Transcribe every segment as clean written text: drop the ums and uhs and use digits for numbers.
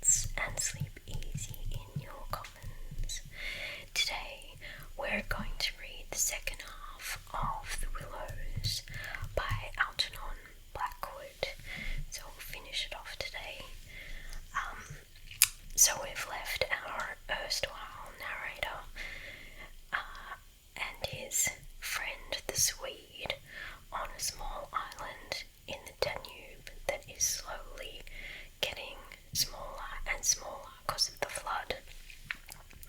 relax and sleep easy in your coffins. Today we're going to read the second half of The Willows by Algernon, Blackwood. So we'll finish it off today. So we've left our erstwhile narrator and his friend the Swede on a small island in the Danube that is slowly getting smaller and smaller because of the flood,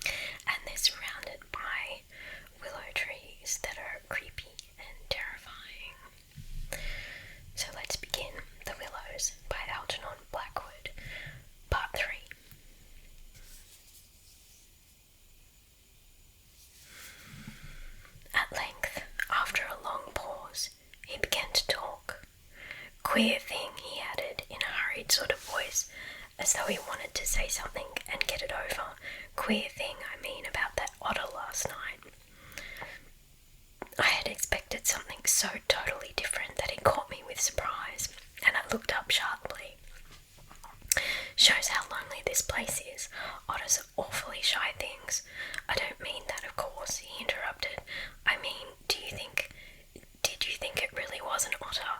and they're surrounded by willow trees that are creepy and terrifying. So let's begin The Willows by Algernon Blackwood, Part 3. At length, after a long pause, he began to talk. "Queer thing," he added in a hurried sort of voice, as though he wanted to say something and get it over. "Queer thing, I mean, about that otter last night. I had expected something so totally different that it caught me with surprise, and I looked up sharply. Shows how lonely this place is. Otters are awfully shy things. I don't mean that, of course," he interrupted. "I mean, did you think it really was an otter?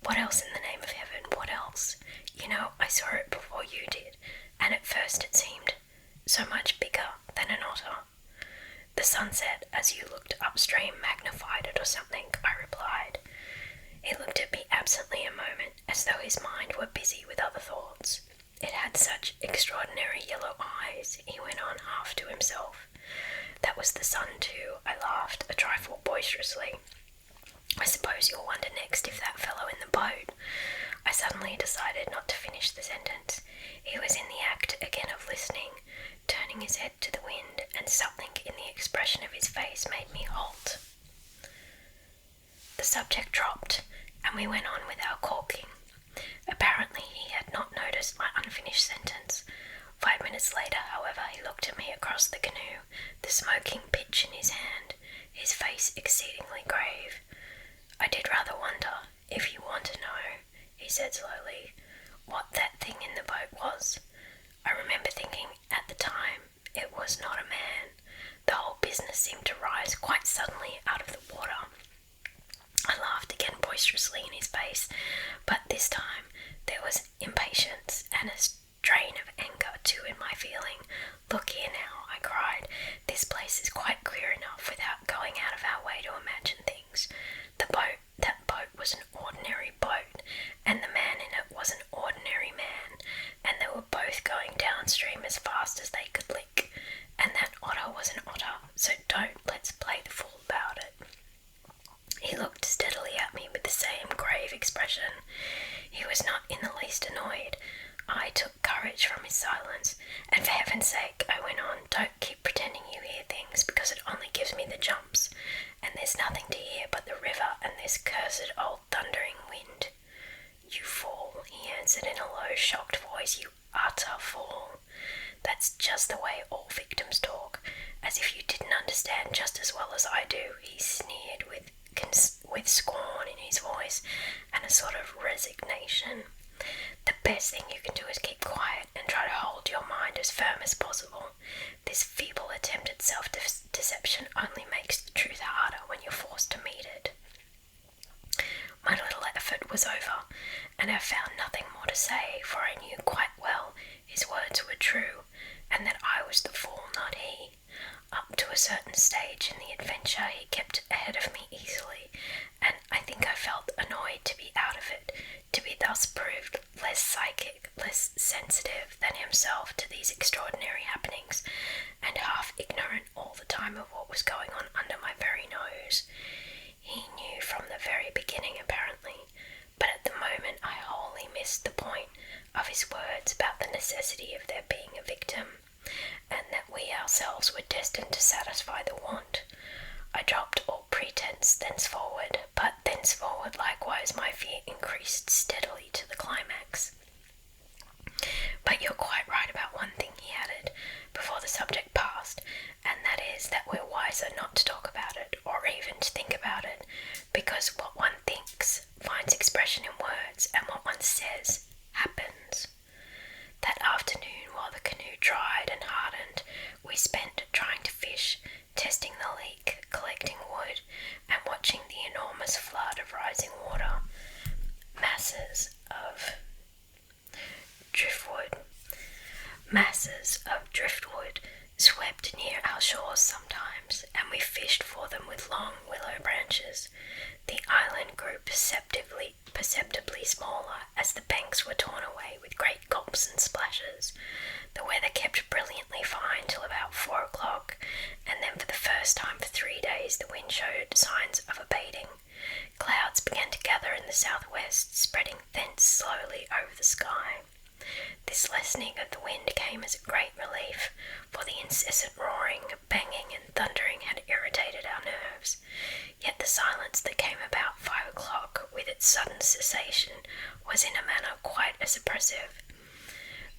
What else in the name of heaven? What else? You know, I saw it before you did, and at first it seemed so much bigger than an otter." "The sunset, as you looked upstream, magnified it or something," I replied. He looked at me absently a moment, as though his mind were busy with other thoughts. "It had such extraordinary yellow eyes," he went on half to himself. "That was the sun too," I laughed, a trifle boisterously. "I suppose you'll wonder next if that fellow in the boat—" I suddenly decided not to finish the sentence. He was in the act again of listening, turning his head to the wind, and something in the expression of his face made me halt. The subject dropped, and we went on with our caulking. Apparently he had not noticed my unfinished sentence. 5 minutes later, however, he looked at me across the canoe, the smoking pitch in his hand, his face exceedingly grave. "I did rather wonder, if you want to know," he said slowly, "what that thing in the boat was. I remember thinking at the time it was not a man. The whole business seemed to rise quite suddenly out of the water." I laughed again boisterously in his face, but this time there was impatience and a strain of anger too in my feeling. "Look here now," I cried, "this place is quite clear enough without going out of our way to imagine things. That boat was an ordinary boat, and the man in it was an ordinary man, and they were both going downstream as fast as they could lick, and that otter was an otter, so let's play the fool about it." He looked steadily at me with the same grave expression. He was not in the least annoyed. I took courage from his silence. "And for heaven's sake," I went on, "don't keep pretending you hear things, because it only gives me the jumps, and there's nothing to hear but the river and this cursed old thundering wind." "You fool," he answered in a low, shocked voice, "you utter fool. That's just the way all victims talk, as if you didn't understand just as well as I do." He sneered with scorn in his voice and a sort of resignation. "The best thing you can do is keep quiet and try to hold your mind as firm as possible. This feeble attempt at self-deception only makes the truth harder when you're forced to meet it." My little effort was over, and I found nothing more to say, for I knew quite well his words were true, and that I was the fool, not he. Up to a certain stage in the adventure he kept ahead of me easily, and I think I felt annoyed to be out of it, to be thus proved less psychic, less sensitive than himself to these extraordinary happenings, and half ignorant all the time of what was going on under my very nose. He knew from the very beginning, apparently, but at the moment I wholly missed the point of his words about the necessity of there being a victim, and that we ourselves were destined to satisfy the want. I dropped all pretense thenceforward, but thenceforward likewise my fear increased steadily to the climax. "But you're quite right about one thing," he added, before the subject passed, "and that is that we're wiser not to talk about it, or even to think about it, because what one thinks finds expression in words, and what one says happens." That afternoon dried and hardened, we spent trying to fish, testing the leak, collecting wood, and watching the enormous flood of rising water. Masses of driftwood swept near our shores sometimes, and we fished for them with long willow branches. The island grew perceptibly smaller as the banks were torn away with great gulps and splashes. The weather kept brilliantly fine till about 4 o'clock, and then for the first time for 3 days the wind showed signs of abating. Clouds began to gather in the southwest, spreading thence slowly over the sky. This lessening of the wind came as a great relief, for the incessant roaring, banging, and thundering had irritated our nerves. Yet the silence that came about 5 o'clock, with its sudden cessation, was in a manner quite as oppressive.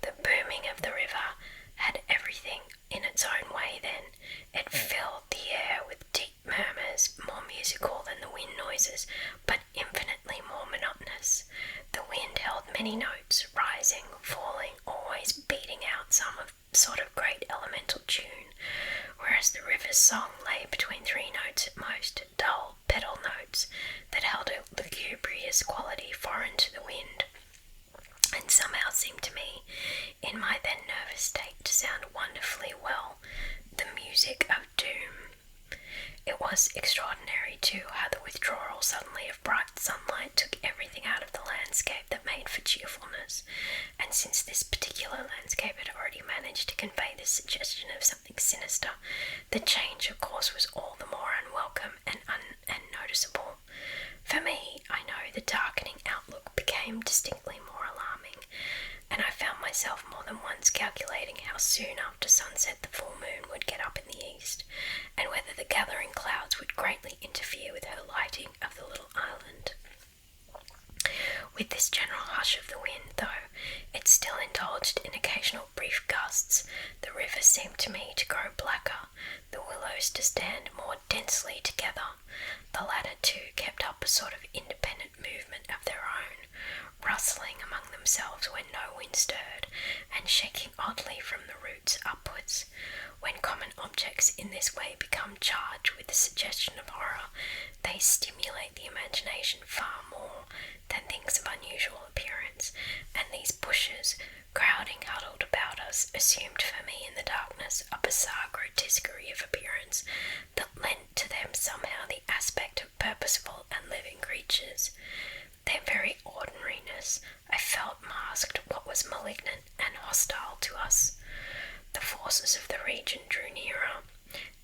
The booming of the river had everything in its own way then. It filled the air with deep murmurs, more musical than the wind noises, but infinitely more monotonous. The wind held many notes, rising, falling, always beating out some sort of great elemental tune, whereas the river's song lay between 3 notes at most, dull pedal notes that held a lugubrious quality foreign to the wind, and somehow seemed to me, in my then nervous state, to sound wonderfully well, the music of doom. It was extraordinary, too, how the withdrawal suddenly of bright sunlight took everything out of the landscape that made for cheerfulness, and since this particular landscape had already managed to convey this suggestion of something sinister, the change, of course, was all the more unwelcome and noticeable. For me, I know, the darkening outlook became distinctly more alarming, and I found myself more than once calculating how soon after sunset the full moon would get up in the east, and whether the gathering clouds would greatly interfere with her lighting of the little island. With this general hush of the wind, though it still indulged in occasional brief gusts, the river seemed to me to grow blacker, the willows to stand more densely together. The latter, too, kept up a sort of independent movement of their own, rustling among themselves when no wind stirred, and shaking oddly from the roots upwards. When common objects in this way become charged with the suggestion of horror, they stimulate the imagination far more than things of unusual appearance, and these bushes, crowding huddled about us, assumed for me in the darkness a bizarre grotesquerie of appearance that lent to them somehow the aspect of purposeful and living creatures. Their very ordinariness, I felt, masked what was malignant and hostile to us. The forces of the region drew nearer,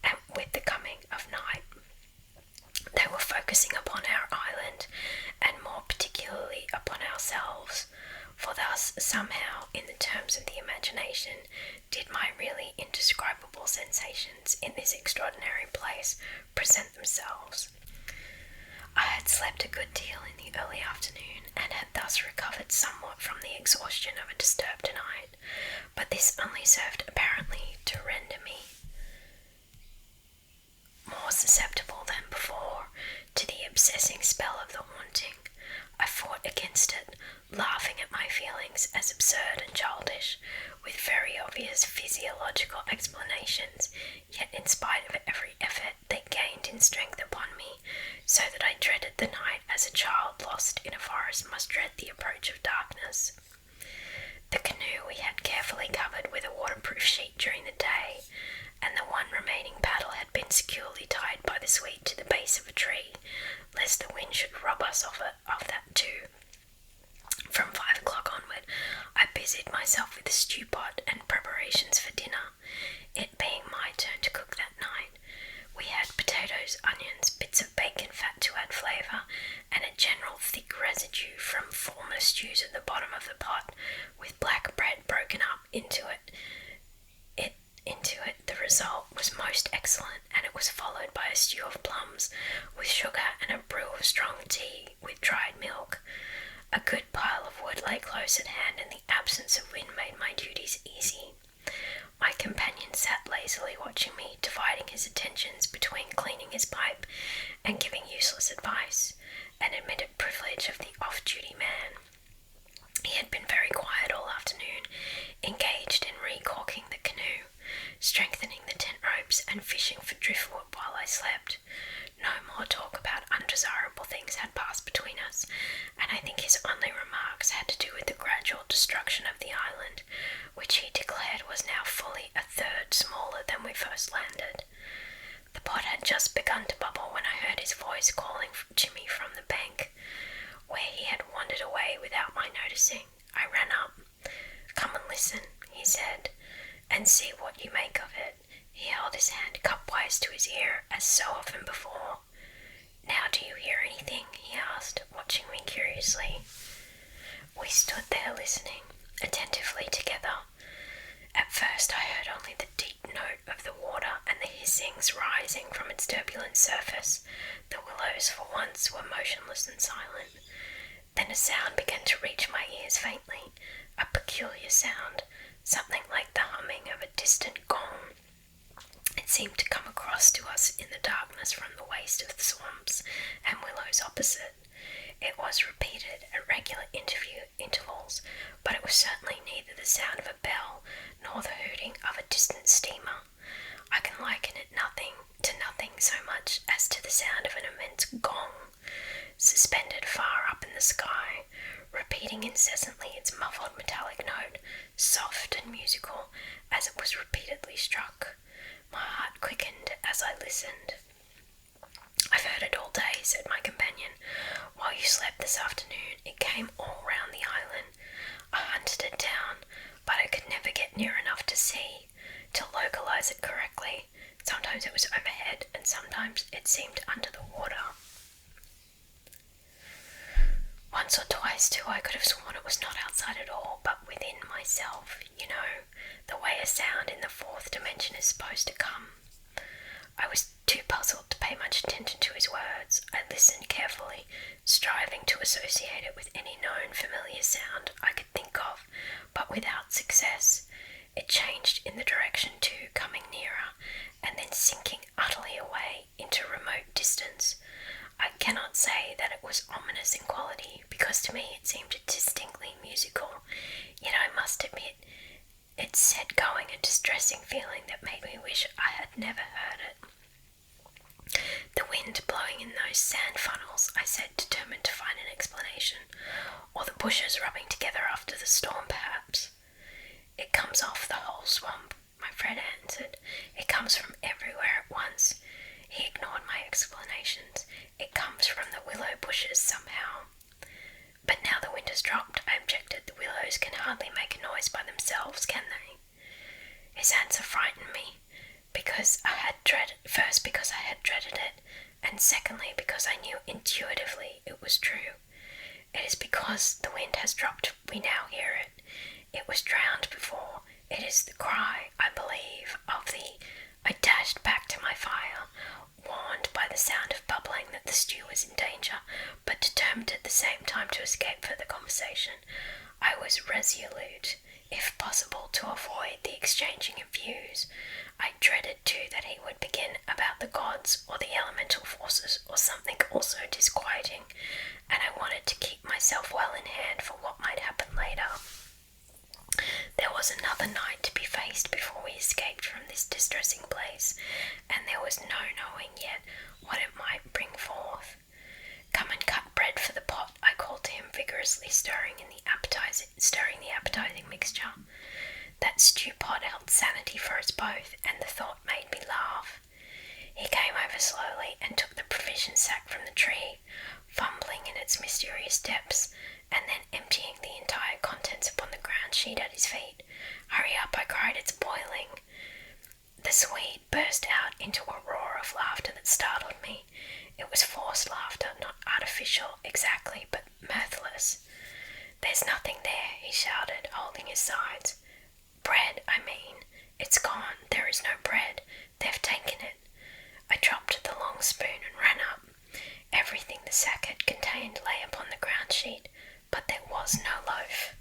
and with the coming of night, they were focusing upon our island, and more particularly upon ourselves, for thus, somehow, in the terms of the imagination, did my really indescribable sensations in this extraordinary place present themselves. I had slept a good deal in the early afternoon, and had thus recovered somewhat from the exhaustion of a disturbed night, but this only served apparently to render me more susceptible than before to the obsessing spell of the haunting. I fought against it, laughing at my feelings as absurd and childish, with very obvious physiological explanations, yet in spite of every effort they gained in strength upon me, so that I dreaded the night as a child lost in a forest must dread the approach of darkness. The canoe we had carefully covered with a waterproof sheet during the day, and the one remaining paddle had been securely tied by the sweep to the base of a tree, lest the wind should rob us of that too. From 5 o'clock onward, I busied myself with the stew pot and preparations for dinner, it being my turn to cook that night. We had potatoes, onions, bits of bacon fat to add flavour, and a general thick residue from former stews at the bottom of the pot, with black bread broken up into it. The result was most excellent, and it was followed by a stew of plums, with sugar and a brew of strong tea, with dried milk. A good pile of wood lay close at hand, and the absence of wind made my duties easy. My companion sat lazily watching me, dividing his attentions between cleaning his pipe and giving useless advice, an admitted privilege of the off-duty man. He had been very quiet all afternoon, engaged in recorking the was now fully a third smaller than we first landed. The pot had just begun to bubble when I heard his voice calling Jimmy from the bank, where he had wandered away without my noticing. I ran up. "Come and listen," he said, "and see what you make of it." He held his hand cupwise to his ear, as so often before. "Now do you hear anything?" he asked, watching me curiously. We stood there listening, attentively together. At first I heard only the deep note of the water and the hissings rising from its turbulent surface. The willows for once were motionless and silent. Then a sound began to reach my ears faintly, a peculiar sound, something like the humming of a distant gong. It seemed to come across to us in the darkness from the waste of the swamps and willows opposite. It was repeated at regular intervals, but it was certainly neither the sound of a bell nor the hooting of a distant steamer. I can liken it to nothing so much as to the sound of an immense gong, suspended far up in the sky, repeating incessantly its muffled metallic note, soft and musical, as it was repeatedly struck. My heart quickened as I listened. "I've heard it all day," said my companion. "While you slept this afternoon, it came all round the island. I hunted it down, but I could never get near enough to localize it correctly. Sometimes it was overhead, and sometimes it seemed under the water. Once or twice, too, I could have sworn it was not outside at all, but within myself, you know, the way a sound in the fourth dimension is supposed to come." I was too puzzled to pay much attention to his words. I listened carefully, striving to associate it with any known familiar sound I could think of, but without success. It changed in the direction too, coming nearer, and then sinking utterly away into remote distance. I cannot say that it was ominous in quality, because to me it seemed distinctly musical, yet I must admit it set going a distressing feeling that made me wish I had never heard it. "The wind blowing in those sand funnels," I said, determined to find an explanation. "Or the bushes rubbing together after the storm, perhaps." "It comes off the whole swamp," my friend answered. "It comes from everywhere at once." He ignored my explanations. "It comes from the willow bushes somehow." "But now the wind has dropped," I objected. "The willows can hardly make a noise by themselves, can they?" His answer frightened me, because I had dreaded it, and secondly because I knew intuitively it was true. "It is because the wind has dropped we now hear it. It was drowned before. It is the cry, I believe, of the—" I dashed back to my fire, warned by the sound of bubbling that the stew was in danger, but determined at the same time to escape further conversation. I was resolute, if possible, to avoid the exchanging of views. I dreaded too that he would begin about the gods or the elemental forces or something also disquieting, and I wanted to keep myself well in hand for what might happen later. There was another night to be faced before we escaped from this distressing place, and there was no knowing yet what it might bring forth. "Come and cut bread for the pot," I called to him vigorously, stirring the appetizing mixture. That stew pot held sanity for us both, and the thought made me laugh. He came over slowly and took the provision sack from the tree, fumbling in its mysterious depths, and then emptying the entire contents upon the ground sheet at his feet. "Hurry up," I cried, "it's boiling." The Swede burst out into a roar of laughter that startled me. It was forced laughter, not artificial exactly, but mirthless. "There's nothing there," he shouted, holding his sides. "Bread, I mean. It's gone. There is no bread. They've taken it." I dropped the long spoon and ran up. Everything the sack had contained lay upon the ground sheet, but there was no loaf.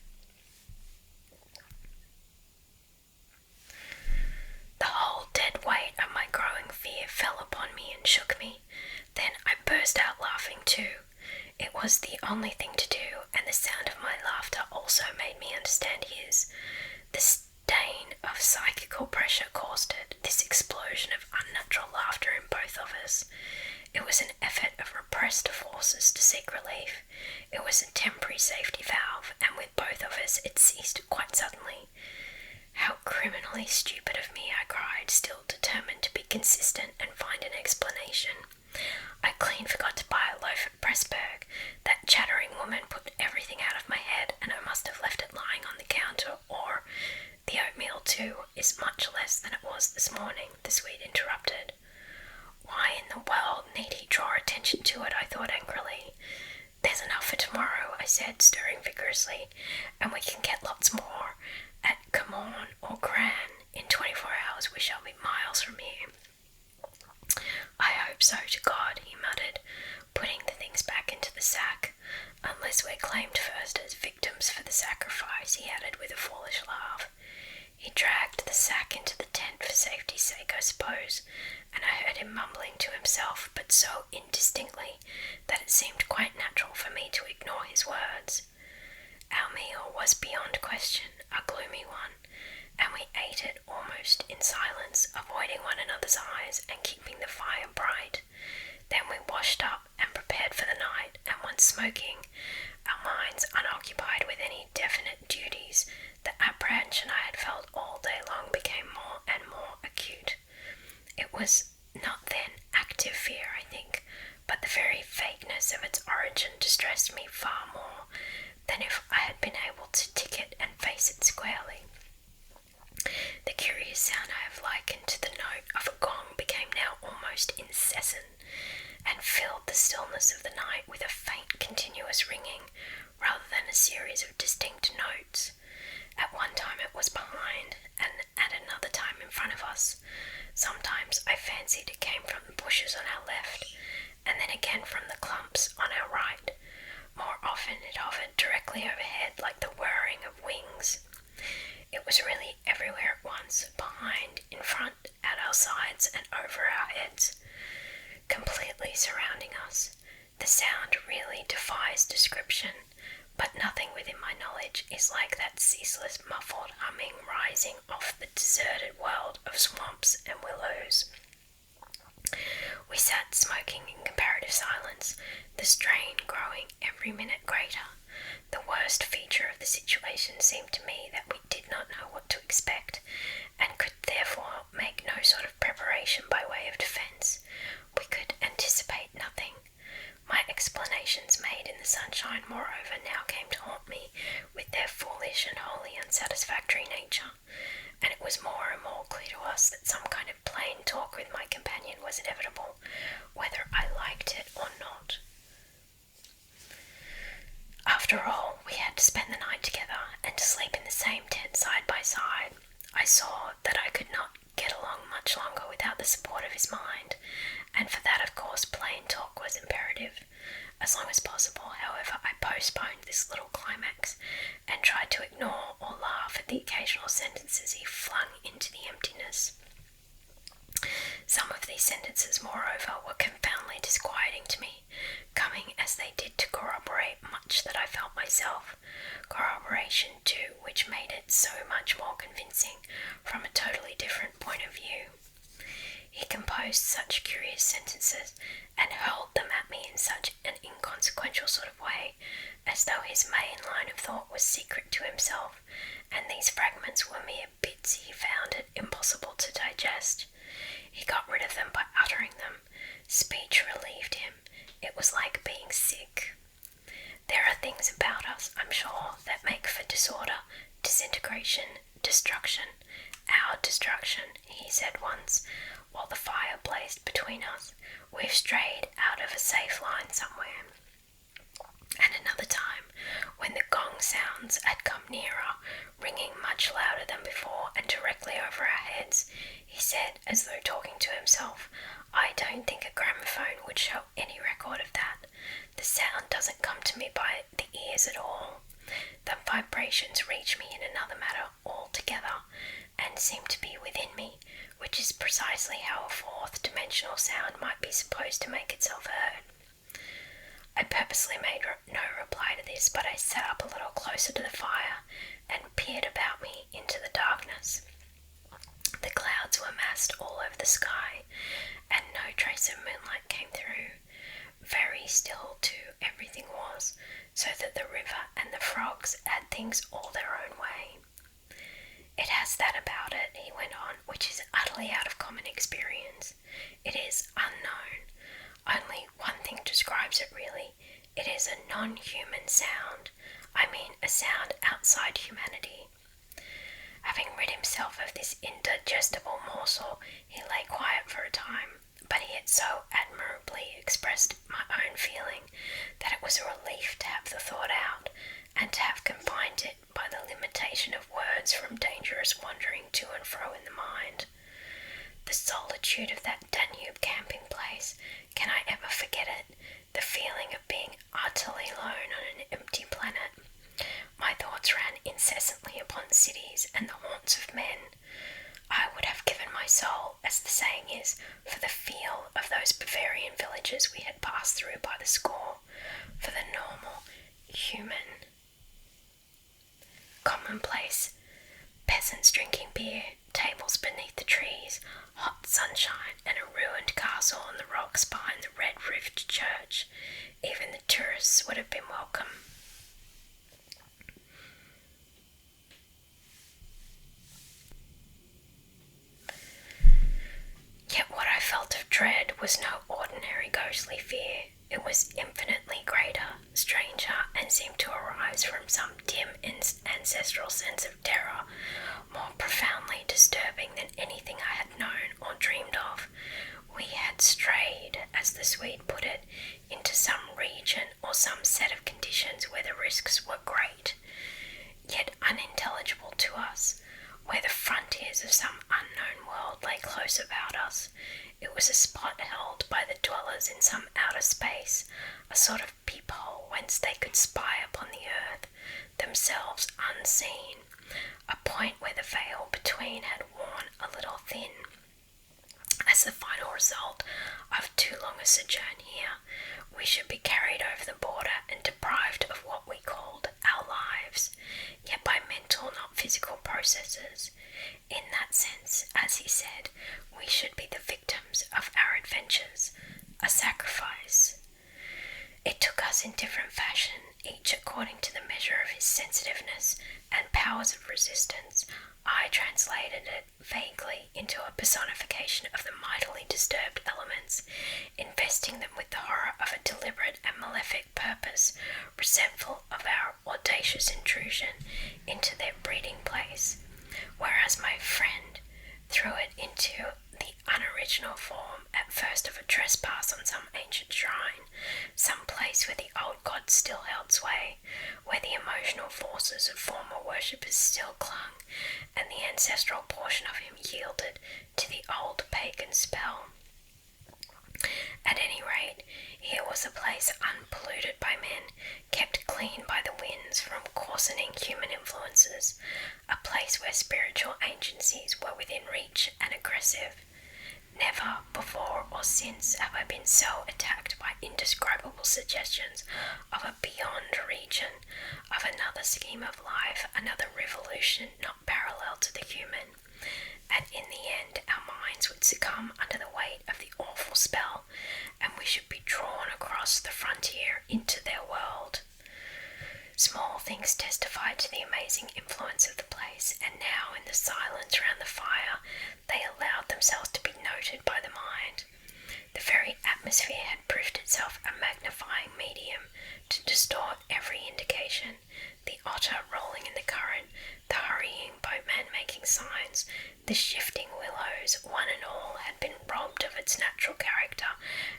The whole dead weight of my growing fear fell upon me and shook me. Then I burst out laughing too. It was the only thing to do, and the sound of my laughter also made me understand his. The stain of psychical pressure caused it, this explosion of unnatural laughter in both of us. It was an effort of repressed forces to seek relief. It was a temporary safety valve, and with both of us it ceased quite suddenly. How criminally Utterly stupid of me, I cried, still determined to be consistent and find an explanation. I clean forgot to buy a loaf at Pressburg. That chattering woman put everything out of my head, and I must have left it lying on the counter, or the oatmeal, too, is much less than it was this morning, the Swede interrupted. Why in the world need he draw attention to it? I thought angrily. There's enough for tomorrow, I said, stirring vigorously, and we can get lots more at Camorn or Gran. In 24 hours we shall be miles from here. I hope so, to God, he muttered, putting the things back into the sack. Unless we're claimed first as victims for the sacrifice, he added with a foolish laugh. He dragged the sack into the tent for safety's sake, I suppose, and I heard him mumbling to himself, but so indistinctly that it seemed quite natural for me to ignore his words. Our meal was beyond question a gloomy one, and we ate it almost in silence, avoiding one another's eyes and keeping the fire bright. Then we washed up and prepared for the night, and once smoking, our minds unoccupied with any definite duties, the apprehension I had felt all day long became more and more acute. It was not then active fear, I think, but the very vagueness of its origin distressed me far more than if I had been able to tick it and face it squarely. The curious sound I have likened to the note of a gong became now almost incessant, and filled the stillness of the night with a faint continuous ringing, rather than a series of distinct notes. At one time it was behind, and at another time in front of us. Sometimes I fancied it came from the bushes on our left, and then again from the clumps on our right. More often it hovered directly overhead like the whirring of wings. It was really everywhere at once, behind, in front, at our sides, and over our heads, completely surrounding us. The sound really defies description, but nothing within my knowledge is like that ceaseless muffled humming rising off the deserted world of swamps and willows. We sat smoking in comparative silence, the strain growing every minute greater. The worst feature of the situation seemed to me that we did not know what to expect, and could therefore make no sort of preparation by way of defence. We could anticipate nothing. My explanations made in the sunshine, moreover, now came to haunt me with their foolish and wholly unsatisfactory nature, and it was more and more clear to us that some kind of plain talk with my companion was inevitable, whether I liked it or not. After all, we had to spend the night together, and to sleep in the same tent side by side. I saw that I could not get along much longer without the support of his mind, and for that, of course, plain talk was imperative. As long as possible, however, I postponed this little climax, and tried to ignore or laugh at the occasional sentences he flung into the emptiness. Some of these sentences, moreover, were confoundedly disquieting to me, coming as they did to corroborate much that I felt myself, corroboration, too, which made it so much more convincing from a totally different point of view. He composed such curious sentences, and hurled them at me in such an inconsequential sort of way, as though his main line of thought was secret to himself, and these fragments were mere bits he found it impossible to digest. He got rid of them by uttering them. Speech relieved him. It was like being sick. There are things about us, I'm sure, that make for disorder, disintegration, destruction. Our destruction, he said once, while the fire blazed between us. We've strayed out of a safe line somewhere. And another time, when the gong sounds had come nearer, ringing much louder than before and directly over our heads, he said, as though talking to himself, I don't think a gramophone would show any record of that. The sound doesn't come to me by the ears at all. The vibrations reach me in another matter altogether, and seem to be within me, which is precisely how a fourth-dimensional sound might be supposed to make itself heard. I purposely made no reply to this, but I sat up a little closer to the fire and peered about me into the darkness. The clouds were massed all over the sky, and no trace of moonlight came through. Very still, too, everything was, so that the river and the frogs had things all their own way. It has that about it, he experience. It is unknown. Only one thing describes it really. It is a non-human sound. I mean, a sound outside humanity. Having rid himself of this indigestible morsel, he lay quiet for a time, but he had so admirably expressed my own feeling that it was a relief to have the thought out, and to have confined it by the limitation of words from dangerous wandering to and fro in the mind. The solitude of that Danube camping place, can I ever forget it? The feeling of being utterly alone on an empty planet. My thoughts ran incessantly upon cities and the haunts of men. I would have given my soul, as the saying is, for the feel of those Bavarian villages we had passed through by the score, for the normal, human, commonplace peasants drinking beer, tables beneath the trees, hot sunshine, and a ruined castle on the rocks behind the red-roofed church. Even the tourists would have been welcome. Yet what I felt of dread was no ordinary ghostly fear. It was infinitely greater, stranger, and seemed to arise from some dim ancestral sense of terror, more profoundly disturbing than anything I had known or dreamed of. We had strayed, as the Swede put it, into some region or some set of conditions where the risks were great, yet unintelligible to us, where the frontiers of some unknown world lay close about us. It was a spot held by the dwellers in some outer space, a sort of peephole whence they could spy upon the earth, themselves unseen, a point where the veil between had worn a little thin. As the final result of too long a sojourn here, we should be carried over the border and deprived of what we called our lives, yet by mental, not physical processes. In that sense, as he said, we should be the victims of our adventures, a sacrifice. It took us in different fashion, each according to the measure of his sensitiveness and powers of resistance. I translated it vaguely into a personification of the mightily disturbed elements, investing them with the horror of a deliberate and malefic purpose, resentful of our audacious intrusion into their breeding place, whereas my friend threw it into the unoriginal form at first of a trespass on some ancient shrine, some place where the old gods still held sway, where the emotional forces of former worshippers still clung, and the ancestral portion of him yielded to the old pagan spell. At any rate, here was a place unpolluted by men, kept clean by the winds from coarsening human influences, a place where spiritual agencies were within reach and aggressive. Never before or since have I been so attacked by indescribable suggestions of a beyond region, of another scheme of life, another revolution not parallel to the human, and in the end our minds would succumb under the weight of the awful spell, and we should be drawn across the frontier into their world. Small things testified to the amazing influence of the place, and now in the silence round the fire they allowed themselves to be noted by the mind. The very atmosphere had proved itself a magnifying medium to distort every indication. The otter rolling in the current, the hurrying boatman making signs, the shifting willows, one and all had been robbed of its natural character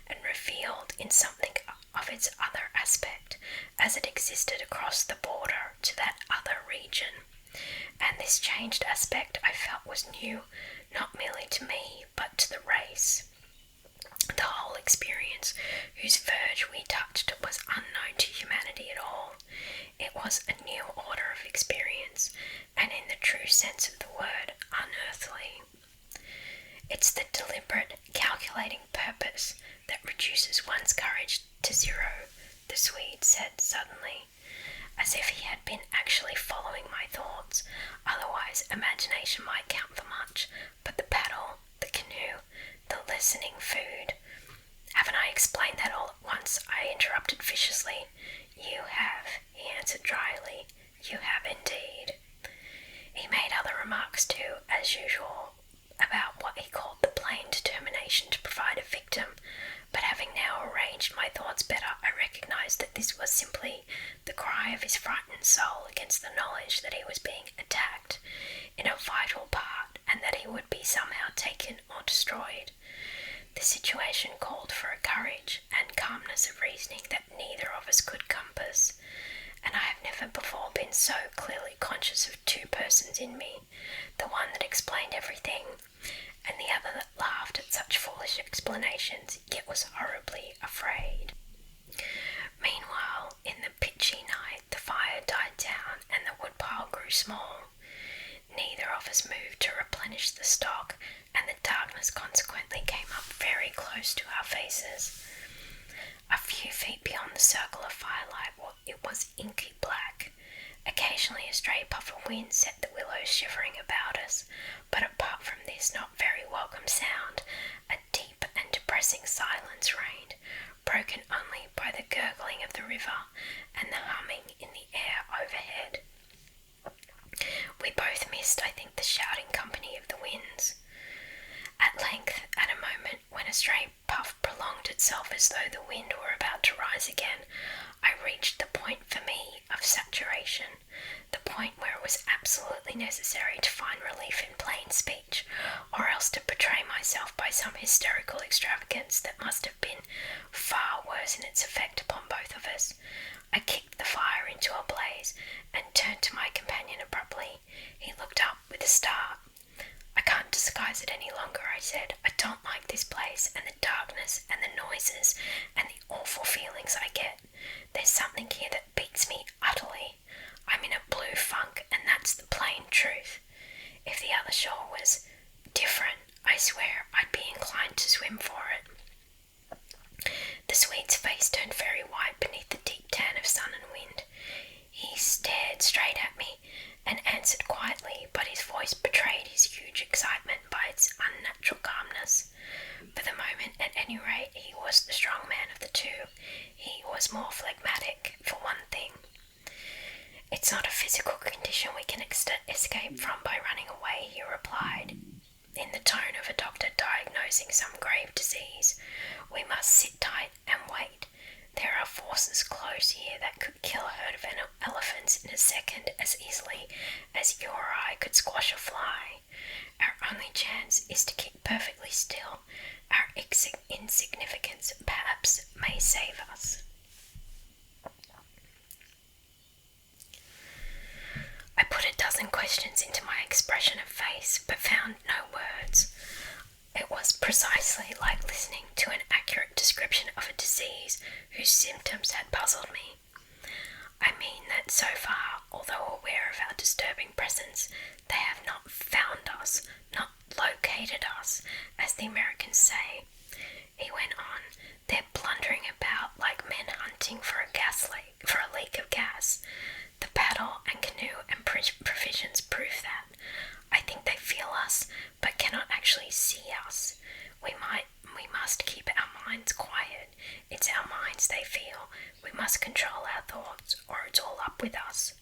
and revealed in something of its other aspect, as it existed across the border to that other region. And this changed aspect I felt was new, not merely to me, but to the race. The whole experience, whose verge we touched, was unknown to humanity at all. It was a new order of experience, and in the true sense of the word, unearthly. It's the deliberate, calculating purpose that reduces one's courage to zero, the Swede said suddenly, as if he had been actually following my thoughts. Otherwise, imagination might count for much, but the paddle, the canoe, the listening food. Haven't I explained that all at once? I interrupted viciously. You have, he answered dryly. You have indeed. He made other remarks too, as usual, about what he called the plain imagination to provide a victim, but having now arranged my thoughts better, I recognised that this was simply the cry of his frightened soul against the knowledge that he was being attacked in a vital part and that he would be somehow taken or destroyed. The situation called for a courage and calmness of reasoning that neither of us could compass, and I have never before been so clearly conscious of two persons in me, the one that explained everything, and the other that laughed at such foolish explanations, yet was horribly afraid. Meanwhile, in the pitchy night, the fire died down and the woodpile grew small. Neither of us moved to replenish the stock, and the darkness consequently came up very close to our faces. A few feet beyond the circle of firelight, it was inky black. Occasionally a stray puff of wind set the willows shivering about us, but apart from this not very welcome sound, a deep and depressing silence reigned, broken only by the gurgling of the river and the humming in the air overhead. We both missed, I think, the shouting company of the winds. At length, at a moment when a stray puff prolonged itself as though the wind were about to rise again, I reached the point for me of saturation, the point where it was absolutely necessary to find relief in plain speech, or else to betray myself by some hysterical extravagance that must have been far worse in its effect upon both of us. I kicked the fire into a blaze and turned to my companion abruptly. He looked up with a start. "I can't disguise it any longer," I said. "I don't like this place, and the darkness, and the noises, and the awful feelings I get. There's something here that beats me utterly. I'm in a blue funk, and that's the plain truth. If the other shore was different, I swear I'd be inclined to swim for it." The Swede's face turned very white beneath the deep tan of sun and wind. He stared straight at me and answered quietly, but his voice betrayed his huge excitement by its unnatural calmness. For the moment, at any rate, he was the strong man of the two. He was more phlegmatic, for one thing. "It's not a physical condition we can escape from by running away," he replied, in the tone of a doctor diagnosing some grave disease. "We must sit tight and wait. There are forces close here that could kill a herd of elephants in a second as easily as you or I could squash a fly. Our only chance is to keep perfectly still. Our insignificance perhaps may save us." I put a dozen questions into my expression of face, but found no words. It was precisely like listening to an accurate description of a disease whose symptoms had puzzled me. I mean that so far, although aware of our disturbing presence, they have not found us, not located us, as the Americans say. He went on. "They're blundering about like men hunting for a leak of gas. The paddle and canoe and provisions prove that. I think they feel us, but cannot actually see us. We must keep our minds quiet. It's our minds they feel. We must control our thoughts, or it's all up with us."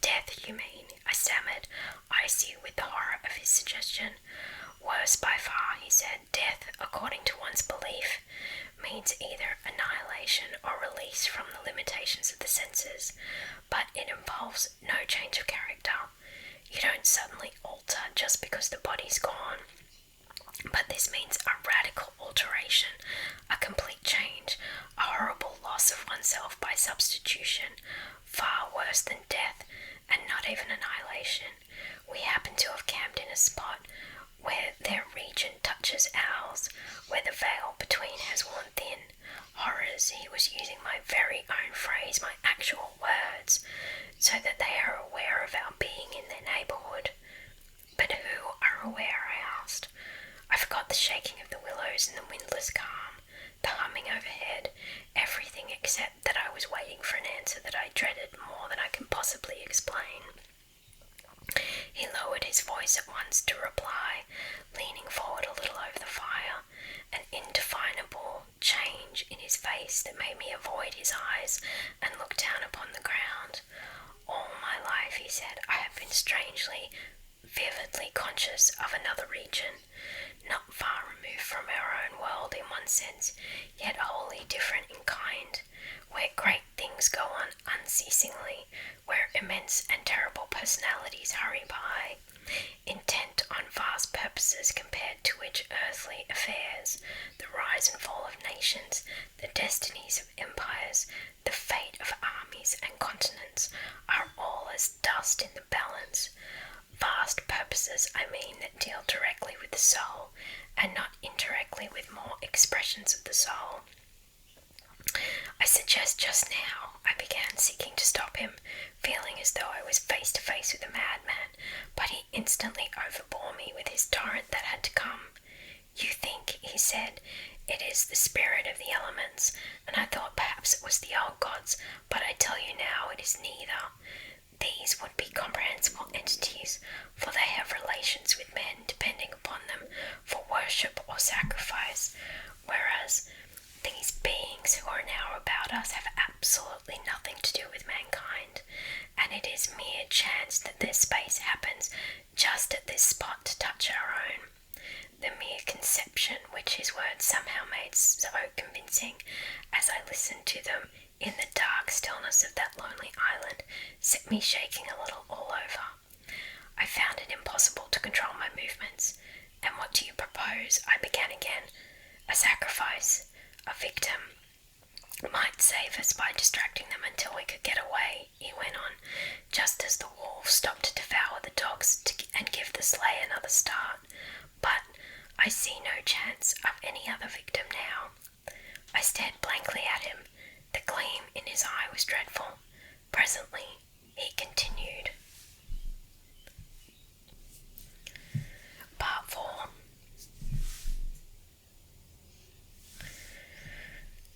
"Death, you mean?" I stammered, icy with the horror of his suggestion. "Worse by far," he said. "Death, according to one's belief, means either annihilation or release from the limitations of the senses, but it involves no change of character. You don't suddenly alter just because the body's gone. But this means a radical alteration, a complete change, a horrible loss of oneself by substitution, far worse than death, and not even annihilation. We happen to have camped in a spot where their region touches ours, where the veil between has worn thin. Horrors," he was using my very own phrase, my actual words, "so that they are aware of our being in their neighbourhood." "But who are aware?" I asked. I forgot the shaking of the willows and the windless calm, the humming overhead, everything except that I was waiting for an answer that I dreaded more than I can possibly explain. He lowered his voice at once to reply, leaning forward a little over the fire, an indefinable change in his face that made me avoid his eyes and look down upon the ground. "All my life," he said, "I have been strangely, vividly conscious of another region. not far removed from our own world in one sense, yet wholly different in kind, where great things go on unceasingly, where immense and terrible personalities hurry by, intent on vast purposes compared to which earthly affairs, the rise and fall of nations, the destinies of empires, the fate of armies and continents, are all as dust in the balance. Vast purposes, I mean, that deal directly with the soul, and not indirectly with more expressions of the soul. I suggest just now I began seeking to stop him, feeling as though I was face to face with a madman, but he instantly overbore me with his torrent that had to come. "You think," he said, "it is the spirit of the elements, and I thought perhaps it was the old gods, but I tell you now it is neither. These would be comprehensible entities, for they have relations with men depending upon them for worship or sacrifice, whereas these beings who are now about us have absolutely nothing to do with mankind, and it is mere chance that their space happens just at this spot to touch our own. The mere conception which his words somehow made so convincing as I listened to them in the dark stillness of that lonely island set me shaking a little all over. I found it impossible to control my movements. "And what do you propose?" I began again. "A sacrifice, a victim, might save us by distracting them until we could get away," he went on, "just as the wolves stop to devour the dogs and give the sleigh another start. But I see no chance of any other victim now." I stared blankly at him. The gleam in his eye was dreadful. Presently he continued. Part 4.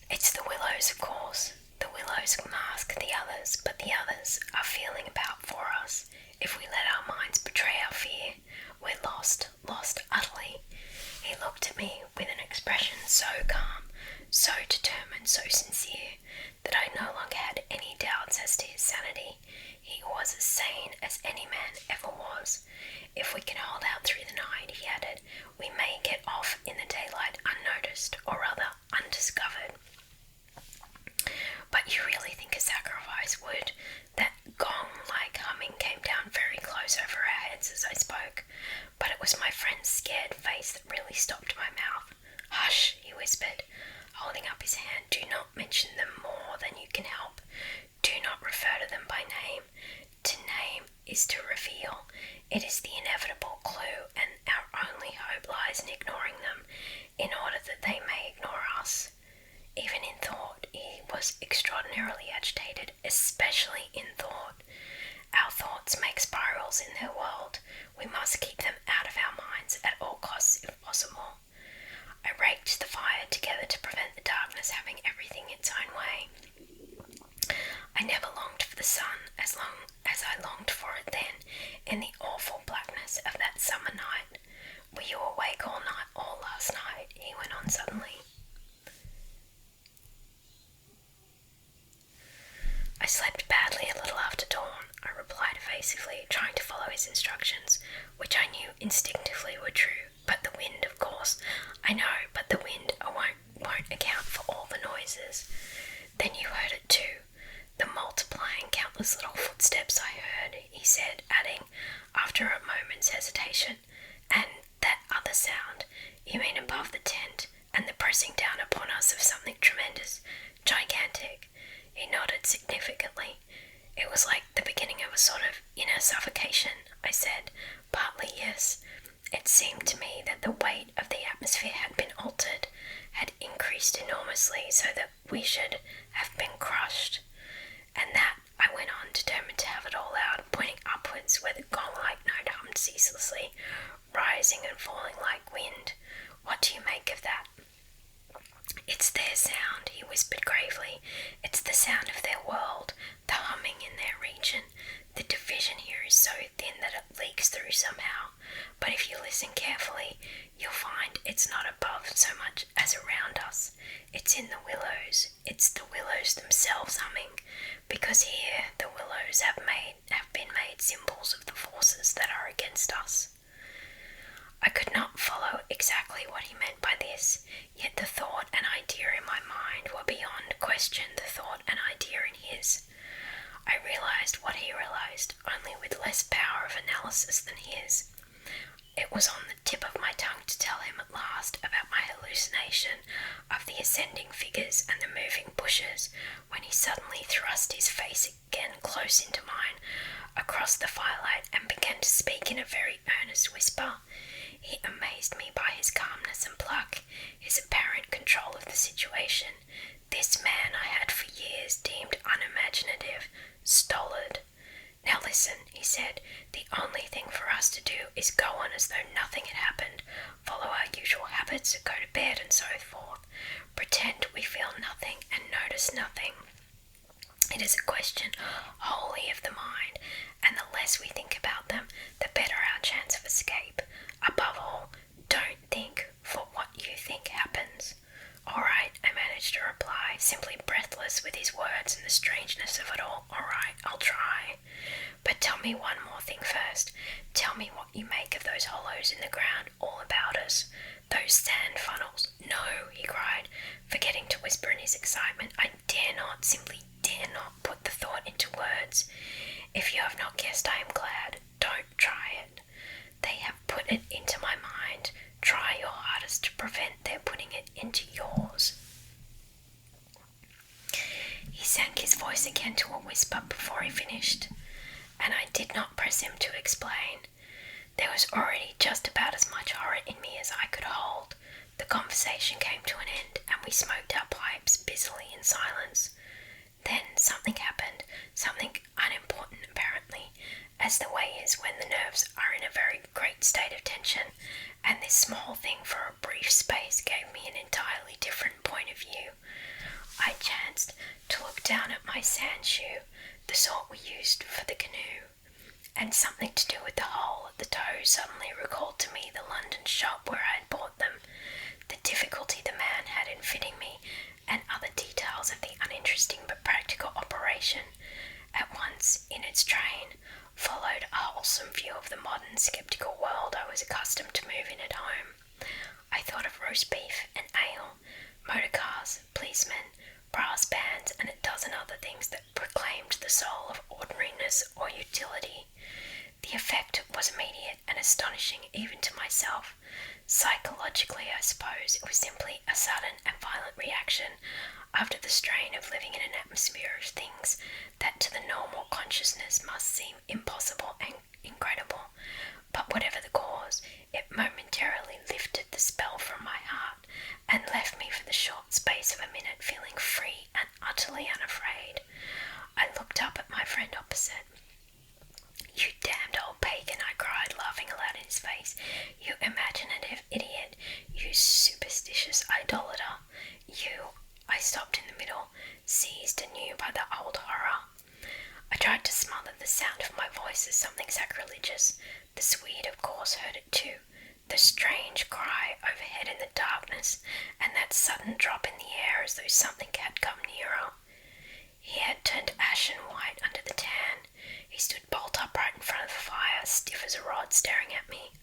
It's the Willows, of course. The Willows mask the others, but the others are feeling about for us. If we let our minds betray our fear, we're lost utterly. He looked at me with an expression so calm, so determined, so sincere, that I no longer had any doubts as to his sanity. He was as sane as any man ever was. "If we can hold out through the night," he added, "we may get off in the daylight unnoticed, or rather undiscovered." "But you really think a sacrifice would—" That gong-like humming came down very close over our heads as I spoke, but it was my friend's scared face that really stopped my mouth. "Hush," he whispered, holding up his hand. "Do not mention them more than you can help. Do not refer to them by name. To name is to reveal. It is the inevitable clue, and our only hope lies in ignoring them, in order that they may ignore us." Even in thought, he was extraordinarily agitated, especially in thought. Our thoughts make spirals in their world. We must keep them out of our minds at all costs if possible. I raked the fire together to prevent the darkness having everything its own way. I never longed for the sun as long as I longed for it then, in the awful blackness of that summer night. "Were you awake all last night?" he went on suddenly. "I slept badly a little after dawn," I replied evasively, trying to follow his instructions, which I knew instinctively were true. "But the wind, of course." "I know, but the wind won't account for all the noises." "Then you heard it too?" "The multiplying countless little footsteps I heard," he said, adding, after a moment's hesitation, "and that other sound, you mean above the tent, and the pressing down upon us of something tremendous, gigantic." He nodded significantly. "It was like the beginning of a sort of inner suffocation," I said. "Partly, yes. It seemed to me that the weight of the atmosphere had been altered, had increased enormously, so that we should have been crushed. And that," I went on, determined to have it all out, pointing upwards where the gong-like note hummed ceaselessly, rising and falling like wind. "What do you make of that?" "It's their sound," he whispered gravely. "It's the sound of their world, the humming in their region. The division here is so thin that it leaks through somehow, but if you listen carefully, you'll find it's not above so much as around us. It's in the willows. It's the willows themselves humming, because here the willows have been made symbols of the forces that are against us." I could not follow exactly what he meant by this, yet the thought and idea in my mind were beyond question the thought and idea in his. I realised what he realised, only with less power of analysis than his. It was on the tip of my tongue to tell him at last about my hallucination of the ascending figures and the moving bushes, when he suddenly thrust his face again close into mine across the firelight and began to speak in a very earnest whisper. He amazed me by his calmness and pluck, his apparent control of the situation. This man I had for years deemed unimaginative, stolid. Now listen, he said, the only thing for us to do is go on as though nothing had happened, follow our usual habits, go to bed and so forth, pretend we feel nothing and notice nothing. It is a question wholly of the mind, and the less we think about them, the better our chance of escape. Above all, don't think, for what you think happens. All right, I managed to reply, simply breathless with his words and the strangeness of it all. All right, I'll try. But tell me one more thing first. Tell me what you make of those hollows in the ground all about us. Those sand funnels. No, he cried, forgetting to whisper in his excitement. I dare not, simply dare not put the thought into words. If you have not guessed, I am glad. Don't try it. They have put it into my mind. Try your hardest to prevent their putting it into yours. He sank his voice again to a whisper before he finished, and I did not press him to explain. There was already just about as much horror in me as I could hold. The conversation came to an end, and we smoked our pipes busily in silence. Then something happened, something unimportant apparently, as the way is when the nerves are in a very great state of tension, and this small thing for a brief space gave me an entirely different point of view. I chanced to look down at my sand shoe, the sort we used for the canoe, and something to do with the hole at the toe suddenly recalled to me the London shop where I had bought them, the difficulty the man had in fitting me, and other details of the uninteresting but practical operation. At once, in its train, followed a wholesome view of the modern sceptical world I was accustomed to move in at home. I thought of roast beef and ale, motor cars, policemen, brass bands, and a dozen other things that proclaimed the soul of ordinariness or utility. The effect was immediate and astonishing even to myself. Psychologically, I suppose, it was simply a sudden and violent reaction after the strain of living in an atmosphere of things that to the normal consciousness must seem impossible and incredible. But whatever the cause, it momentarily lifted the spell from my heart and left me for the short space of a minute feeling free and utterly unafraid. I looked up at my friend opposite. "You damned old pagan," I cried, laughing aloud in his face. "You imaginative idiot. You superstitious idolater. You—" I stopped in the middle, seized anew by the old horror. I tried to smother the sound of my voice as something sacrilegious. The Swede, of course, heard it too. The strange cry overhead in the darkness, and that sudden drop in the air as though something had come nearer. He had turned ashen white under the tan. He stood bolt upright in front of the fire, stiff as a rod, staring at me.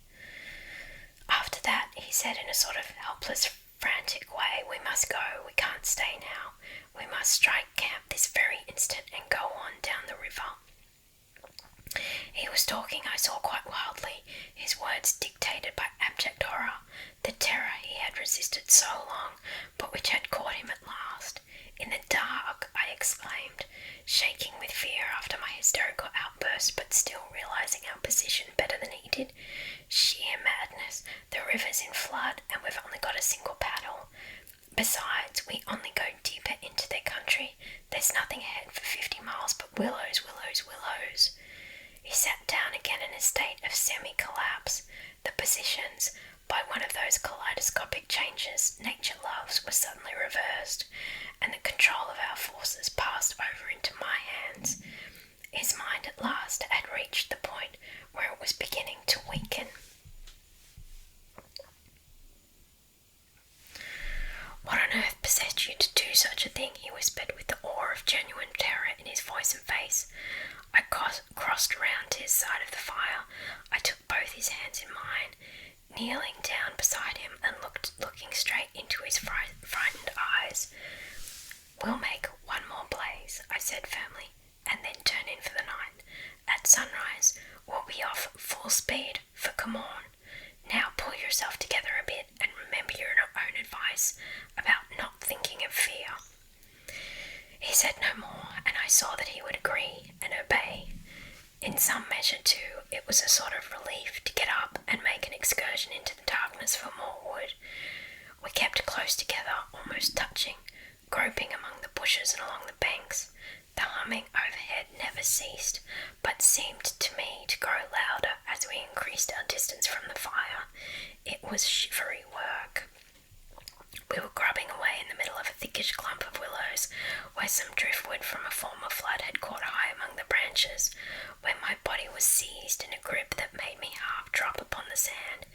"After that," he said in a sort of helpless, frantic way, "we must go. We can't stay now. We must strike camp this very instant and go on down the river." He was talking, I saw, quite wildly, his words dictated by abject horror, the terror he had resisted so long, but which had caught him at last. "In the dark," I exclaimed, shaking with fear after my hysterical outburst, but still realizing our position better than he did. "Sheer madness. The river's in flood, and we've only got a single paddle. Besides, we only go deeper into their country. There's nothing ahead for 50 miles but willows, willows, willows." He sat down again in a state of semi-collapse. The positions, by one of those kaleidoscopic changes nature loves, were suddenly reversed, and the control of our forces passed over into my hands. His mind at last had reached the point where it was beginning to weaken. "What on earth possessed you to do do such a thing," he whispered with the awe of genuine terror in his voice and face. I crossed around to his side of the fire. I took both his hands in mine, kneeling down beside him and looking straight into his frightened eyes. "We'll make one more blaze," I said firmly, "and then turn in for the night. At sunrise, we'll be off full speed for Camorn. Now pull yourself together a bit and remember your own advice about not thinking of fear." He said no more, and I saw that he would agree and obey. In some measure, too, it was a sort of relief to get up and make an excursion into the darkness for more wood. We kept close together, almost touching, groping among the bushes and along the banks. The humming overhead never ceased, but seemed to me to grow louder as we increased our distance from the fire. It was shivery work. We were grubbing away in the middle of a thickish clump of willows, where some driftwood from a former flood had caught high among the branches, where my body was seized in a grip that made me half drop upon the sand.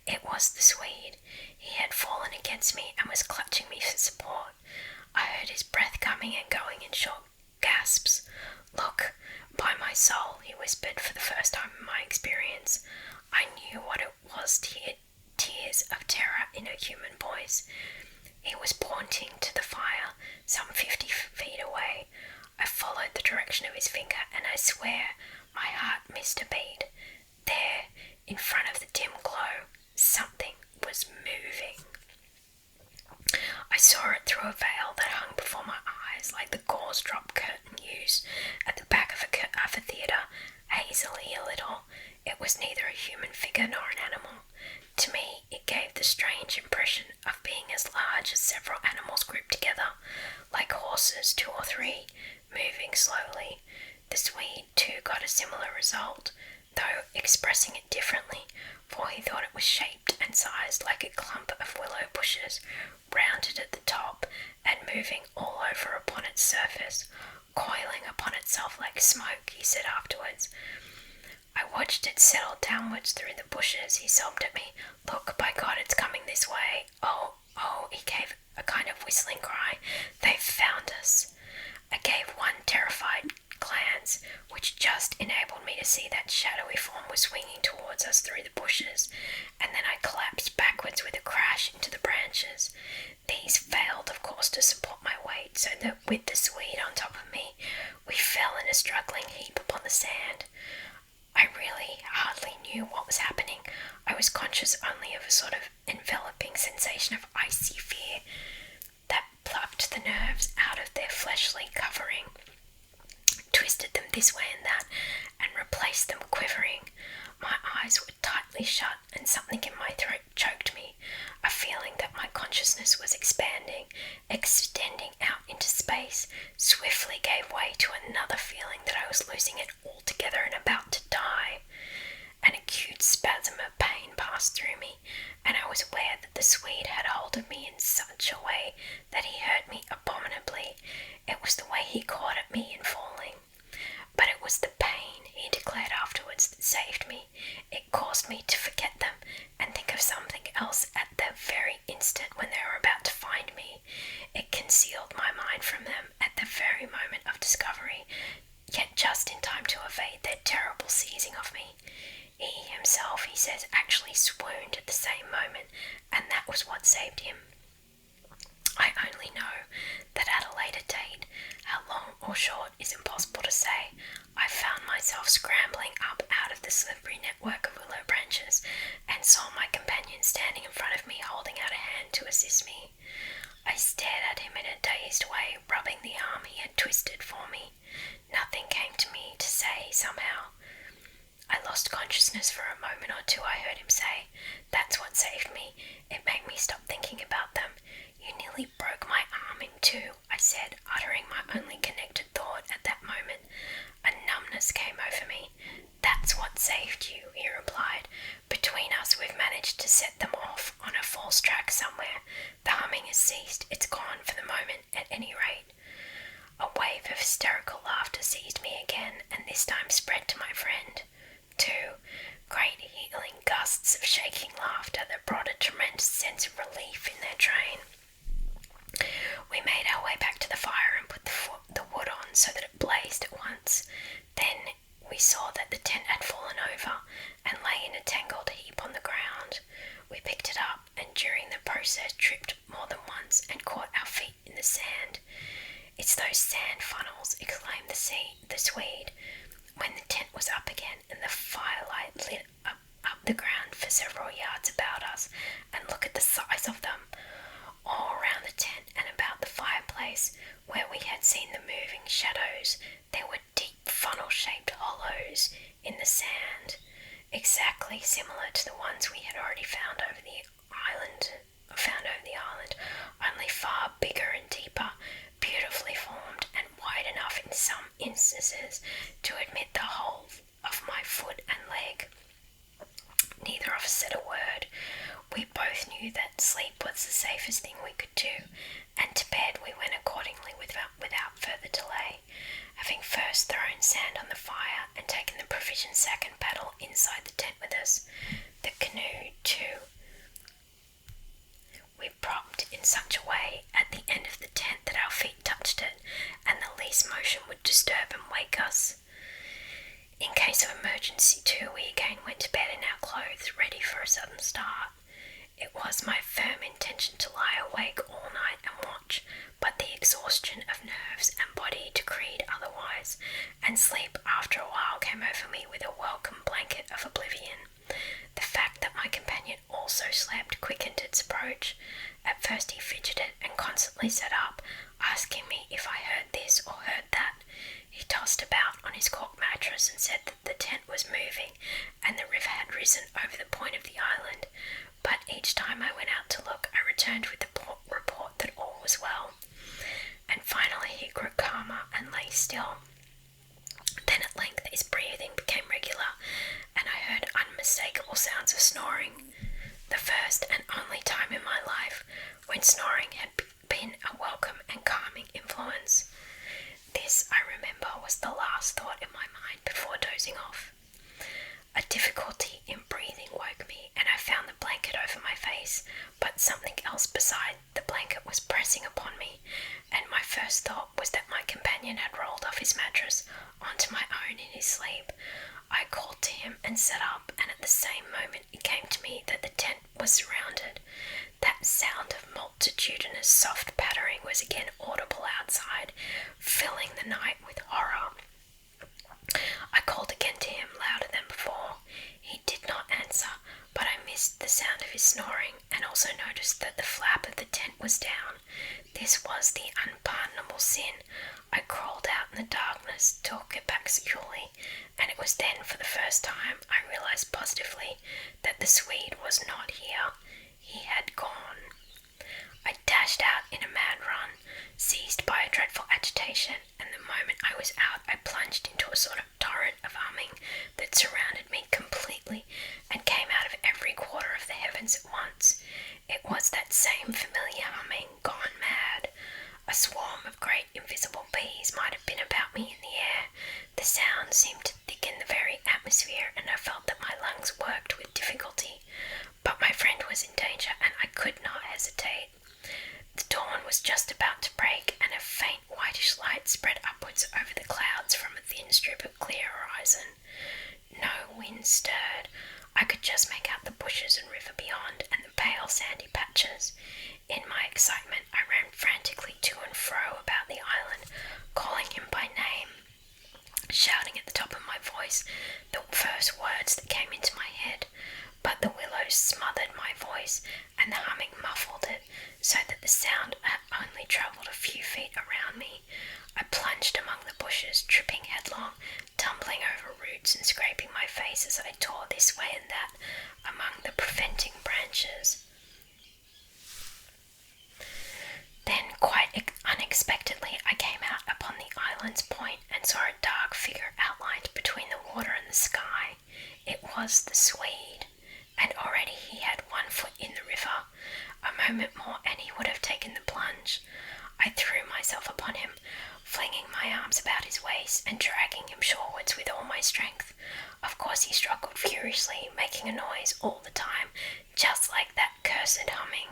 It was the Swede. He had fallen against me and was clutching me for support. I heard his breath coming and going in short gasps. "Look, by my soul," he whispered for the first time in my experience. I knew what it was to hear tears of terror in a human voice. He was pointing to the fire, some 50 feet away. I followed the direction of his finger, and I swear my heart missed a beat. There, in front of the dim glow, something was moving. I saw it through a veil that hung before my eyes like the gauze drop curtain used at the back of a theatre, hazily a little. It was neither a human figure nor an animal. To me, it gave the strange impression of being as large as several animals grouped together, like horses, 2 or 3, moving slowly. The Swede, too, got a similar result, though expressing it differently, for he thought it was shaped and sized like a clump of willow bushes, rounded at the top and moving all over upon its surface, coiling upon itself like smoke, he said afterwards. I watched it settle downwards through the bushes. He sobbed at me. "Look, by God, it's coming this way. Oh, oh," he gave a kind of whistling cry. "They've found us." I gave one terrified glance, which just enabled me to see that shadowy form was swinging towards us through the bushes, and then I collapsed backwards with a crash into the branches. These failed, of course, to support my weight, so that with the Swede on top of me, we fell in a struggling heap upon the sand. I really hardly knew what was happening. I was conscious only of a sort of enveloping sensation of icy fear that plucked the nerves out of their fleshly covering, twisted them this way and that, and replaced them quivering. My eyes were tightly shut, and something in my throat choked me. A feeling that my consciousness was expanding, extending out into space, swiftly gave way to another feeling that I was losing it altogether and about to die. An acute spasm of pain passed through me, and I was aware that the Swede had hold of me in such a way that he hurt me abominably. It was the way he caught at me in falling. But it was the pain, he declared afterwards, that saved me. It caused me to forget them and think of something else at the very instant when they were about to find me. It concealed my mind from them at the very moment of discovery, yet just in time to evade their terrible seizing of me. He himself, he says, actually swooned at the same moment, and that was what saved him. I only know that at a later date, how long or short is impossible to say, I found myself scrambling up out of the slippery network of willow branches and saw my companion standing in front of me holding out a hand to assist me. I stared at him in a dazed way, rubbing the arm he had twisted for me. Nothing came to me to say somehow. I lost consciousness for a moment or two, I heard him say. "That's what saved me. It made me stop thinking about them." "You nearly broke my arm in two," I said, uttering my only connected thought at that moment. A numbness came over me. "That's what saved you," he replied. "Between us we've managed to set them off on a false track somewhere. The humming has ceased. It's gone for the moment, at any rate." A wave of hysterical laughter seized me again, and this time spread to my friend. 2 great healing gusts of shaking laughter that brought a tremendous sense of relief in their train. We made our way so that it blazed at once. Then we saw that the tent had fallen over and lay in a tangled heap on the ground. We picked it up and during the process tripped more than once and caught our feet in the sand. "It's those sand funnels," exclaimed the Swede, when the tent was up again and the firelight lit up the ground for several yards about us. "And look at the size of them. All round the tent and about the fireplace, where we had seen the moving shadows, there were deep funnel-shaped hollows in the sand, exactly similar to the ones we had already found over the island, only far bigger and deeper, beautifully formed and wide enough in some instances to admit the whole of my foot and leg." Neither of us said a word. We both knew that sleep was the safest thing we could do, and to bed we went accordingly without further delay, having first thrown sand on the fire and taken the provision sack and paddle inside the tent with us. The canoe, too, we propped in such a way at the end of the tent that our feet touched it, and the least motion would disturb and wake us. In case of emergency, too, we again went to bed in our clothes, ready for a sudden start. It was my firm intention to lie awake all night and watch, but the exhaustion of nerves and body decreed otherwise, and sleep after a while came over me with a welcome blanket of oblivion. The fact that my companion also slept quickened its approach. At first he fidgeted and constantly sat up, asking me if I heard this or heard that. He tossed about on his cork mattress and said that the tent was moving and the river had risen over the point of the island, but each time I went out to look, I returned with the report that all was well. And finally he grew calmer and lay still. Then at length his breathing became regular, and I heard unmistakable sounds of snoring, the first and only time in my life when snoring had been a welcome and calming influence. This, I remember, was the last thought in my mind before dozing off. A difficulty in breathing woke me, and I found the blanket over my face, but something else beside the blanket was pressing upon me, and my first thought was that my companion had rolled off his mattress onto my own in his sleep. I called to him and sat up, and at the same moment it came to me that the tent was surrounded. That sound of multitudinous soft pattering was again audible outside, filling the night with horror. I called again to him, louder than before. He did not answer, but I missed the sound of his snoring, and also noticed that the flap of the tent was down. This was the unpardonable sin. I crawled out in the darkness to hook it back securely, and it was then for the first time I realized positively that the Swede was not here. He had gone. I dashed out in a mad run, seized by a dreadful agitation, and the moment I was out I plunged into a sort of torrent of humming that surrounded me completely and came out of every quarter of the heavens at once. It was that same familiar humming gone mad. A swarm of great invisible bees might have been about me in the air. The sound seemed to thicken the very atmosphere, and I felt that my lungs worked with difficulty. But my friend was in danger, and I could not hesitate. The dawn was just about to break, and a faint whitish light spread upwards over the clouds from a thin strip of clear horizon. No wind stirred. I could just make out the bushes and river beyond, and the pale sandy patches. In my excitement, I ran frantically to and fro about the island, calling him by name, shouting at the top of my voice the first words that came into my head. But the willows smothered my voice, and the humming muffled it, so that the sound only travelled a few feet around me. I plunged among the bushes, tripping headlong, tumbling over roots and scraping my face as I tore this way and that among the preventing branches. Then, quite unexpectedly, I came out upon the island's point and saw a dark figure outlined between the water and the sky. It was the Swede, and already he had 1 foot in the river. A moment more and he would have taken the plunge. I threw myself upon him, flinging my arms about his waist and dragging him shorewards with all my strength. Of course he struggled furiously, making a noise all the time, just like that cursed humming.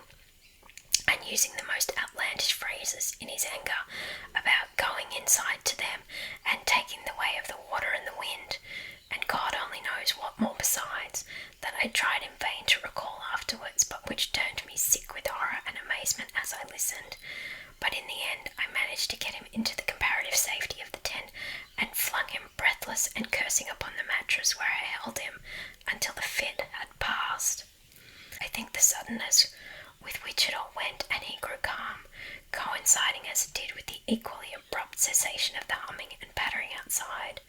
and using the most outlandish phrases in his anger about going inside to them and taking the way of the water and the wind, and God only knows what more besides, that I tried in vain to recall afterwards, but which turned me sick with horror and amazement as I listened. But in the end I managed to get him into the comparative safety of the tent and flung him breathless and cursing upon the mattress, where I held him until the fit had passed. I think the suddenness with which it all went and he grew calm, coinciding as it did with the equally abrupt cessation of the humming and pattering outside.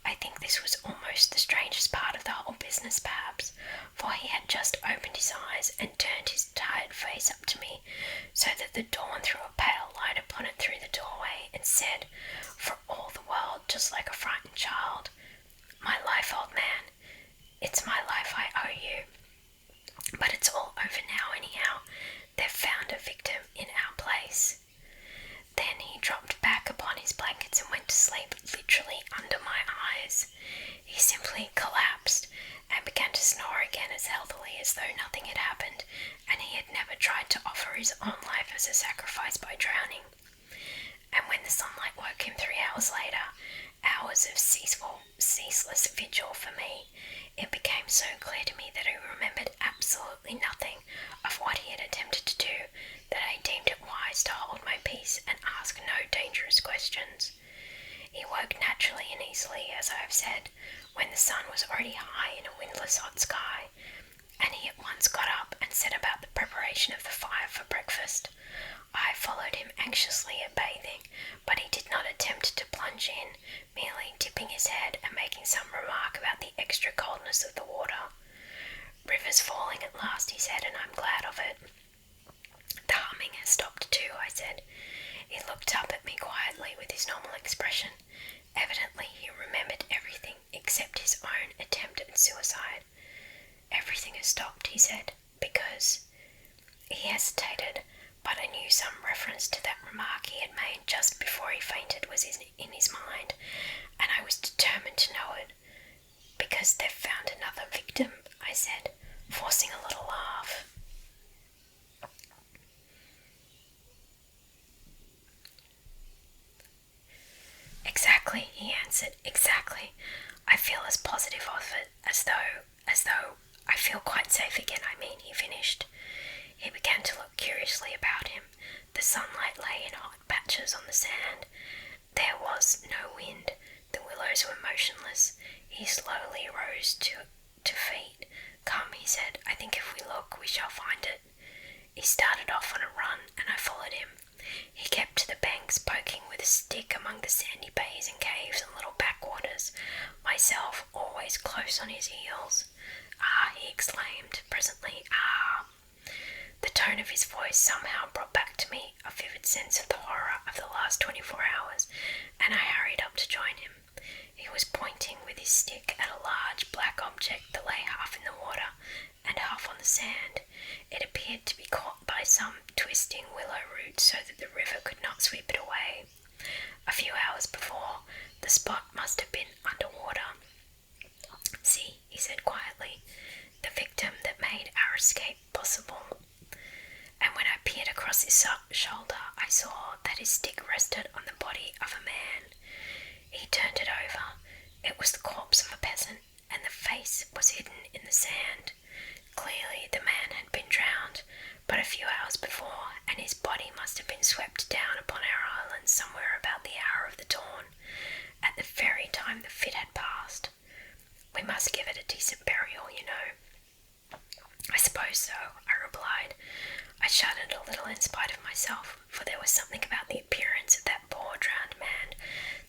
I think this was almost the strangest part of the whole business, perhaps, for he had just opened his eyes and turned his tired face up to me, so that the dawn threw a pale light upon it through the doorway, and said, for all the world just like a frightened child, "My life, old man, it's my life I owe you. But it's all over now anyhow. They've found a victim in our place." Then he dropped back upon his blankets and went to sleep literally under my eyes. He simply collapsed and began to snore again as healthily as though nothing had happened, and he had never tried to offer his own life as a sacrifice by drowning. And when the sunlight woke him 3 hours later, hours of ceaseless vigil for me, it became so clear to me that I remembered absolutely nothing of what he had attempted to do, that I deemed it wise to hold my peace and ask no dangerous questions. He woke naturally and easily, as I have said, when the sun was already high in a windless hot sky, and he at once got up and set about the preparation of the fire for breakfast. I followed him anxiously at bathing, but he did not attempt to plunge in, merely dipping his head and making some remark about the extra coldness of the water. "River's falling at last," he said, "and I'm glad of it." "The humming has stopped too," I said. He looked up at me quietly with his normal expression. Evidently he remembered everything except his own attempt at suicide. "Everything has stopped," he said, "because—" He hesitated, but I knew some reference to that remark he had made just before he fainted was in his mind, and I was determined to know it. "Because they've found another victim," I said, forcing a little laugh. "Exactly," he answered, "exactly. I feel as positive of it as though I feel quite safe again, I mean," he finished. He began to look curiously about him. The sunlight lay in hot patches on the sand. There was no wind. The willows were motionless. He slowly rose to feet. "Come," he said, "I think if we look we shall find it." He started off on a run, and I followed him. He kept to the banks, poking with a stick among the sandy bays and caves and little backwaters, myself always close on his heels. "Ah," he exclaimed presently, "ah." The tone of his voice somehow brought back to me a vivid sense of the horror of the last 24 hours, and I hurried up to join him. He was pointing with his stick at a large black object that lay half in the water and half on the sand. It appeared to be caught by some twisting willow roots so that the river could not sweep it away. A few hours before, the spot must have been under water. "See," he said quietly, "the victim that made our escape possible." And when I peered across his shoulder, I saw that his stick rested on the body of a man. He turned it over. It was the corpse of a peasant, and the face was hidden in the sand. Clearly the man had been drowned but a few hours before, and his body must have been swept down upon our island somewhere about the hour of the dawn, at the very time the fit had passed. "We must give it a decent burial, you know." "I suppose so," I replied. I shuddered a little in spite of myself, for there was something about the appearance of that poor drowned man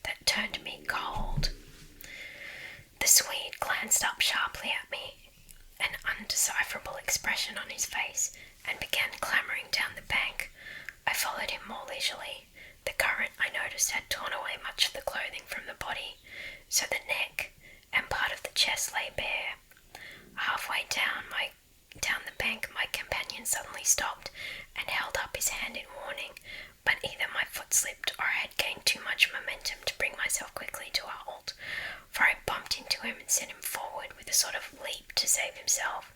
that turned me cold. The Swede glanced up sharply at me, an undecipherable expression on his face, and began clambering down the bank. I followed him more leisurely. The current, I noticed, had torn away much of the clothing from the body, so the neck and part of the chest lay bare. Halfway down the bank my companion suddenly stopped and held up his hand in warning, but either my foot slipped or I had gained too much momentum to bring myself quickly to a halt, for I bumped into him and sent him forward with a sort of leap to save himself.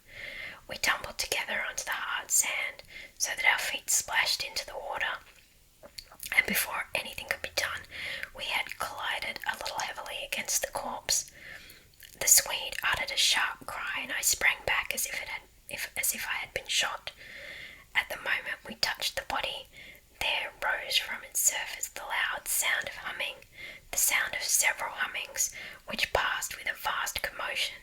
We tumbled together onto the hard sand so that our feet splashed into the water, and before anything could be done, we had collided a little heavily against the corpse. The Swede uttered a sharp cry, and I sprang back as if I had been shot. At the moment we touched the body, there rose from its surface the loud sound of humming, the sound of several hummings, which passed with a vast commotion,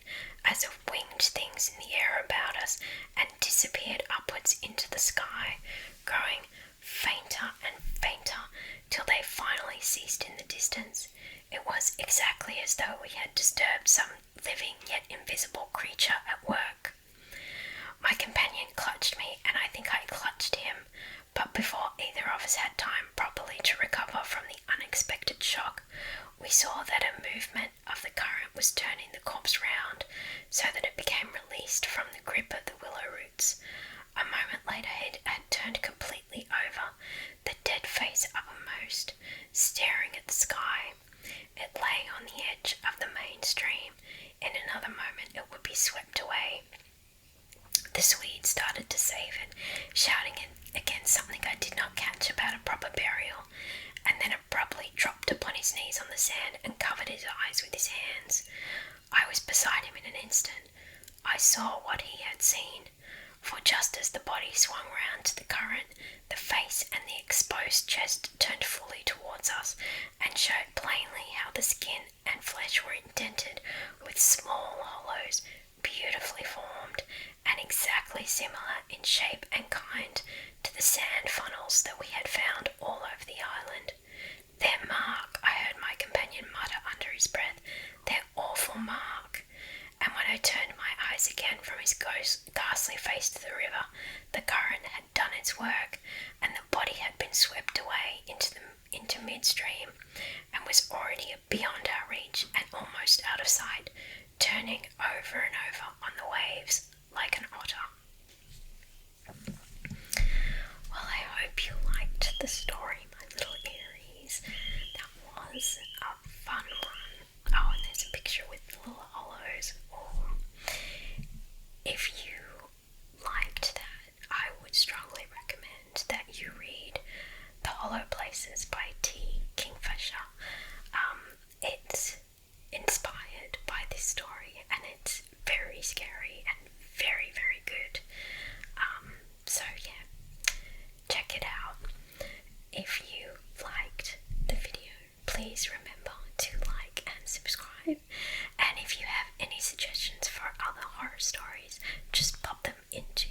as of winged things in the air about us, and disappeared upwards into the sky, growing fainter and fainter till they finally ceased in the distance. It was exactly as though we had disturbed some living yet invisible creature at work. My companion clutched me, and I think I clutched him, but before either of us had time properly to recover from the unexpected shock, we saw that a movement of the current was turning the corpse round, so that it became released from the grip of the willow roots. A moment later it had turned completely over, the dead face uppermost, staring at the sky. It lay on the edge of the main stream. In another moment it would be swept away. The Swede started to save it, shouting again something I did not catch about a proper burial, and then abruptly dropped upon his knees on the sand and covered his eyes with his hands. I was beside him in an instant. I saw what he had seen, for just as the body swung round to the current, the face and the exposed chest turned fully towards us, and showed plainly how the skin and flesh were indented with small hollows, beautifully formed, and exactly similar in shape and kind to the sand funnels that we had found all over the island. "Their mark," I heard my companion mutter under his breath, "their awful mark." And when I turned my eyes again from his ghastly face to the river, the current had done its work, and the body had been swept away into midstream, and was already beyond our reach and almost out of sight, turning over and over on the waves like an otter. Well, I hope you liked the story, my little Eeries. That was a fun one. Oh, and there's a picture with the little hollows. Oh. If you liked that, I would strongly recommend that you read The Hollow Places by T. Kingfisher. It's inspired by this story, and it's very scary and very, very good. So yeah, check it out. If you liked the video, please remember to like and subscribe. And if you have any suggestions for other horror stories, just pop them into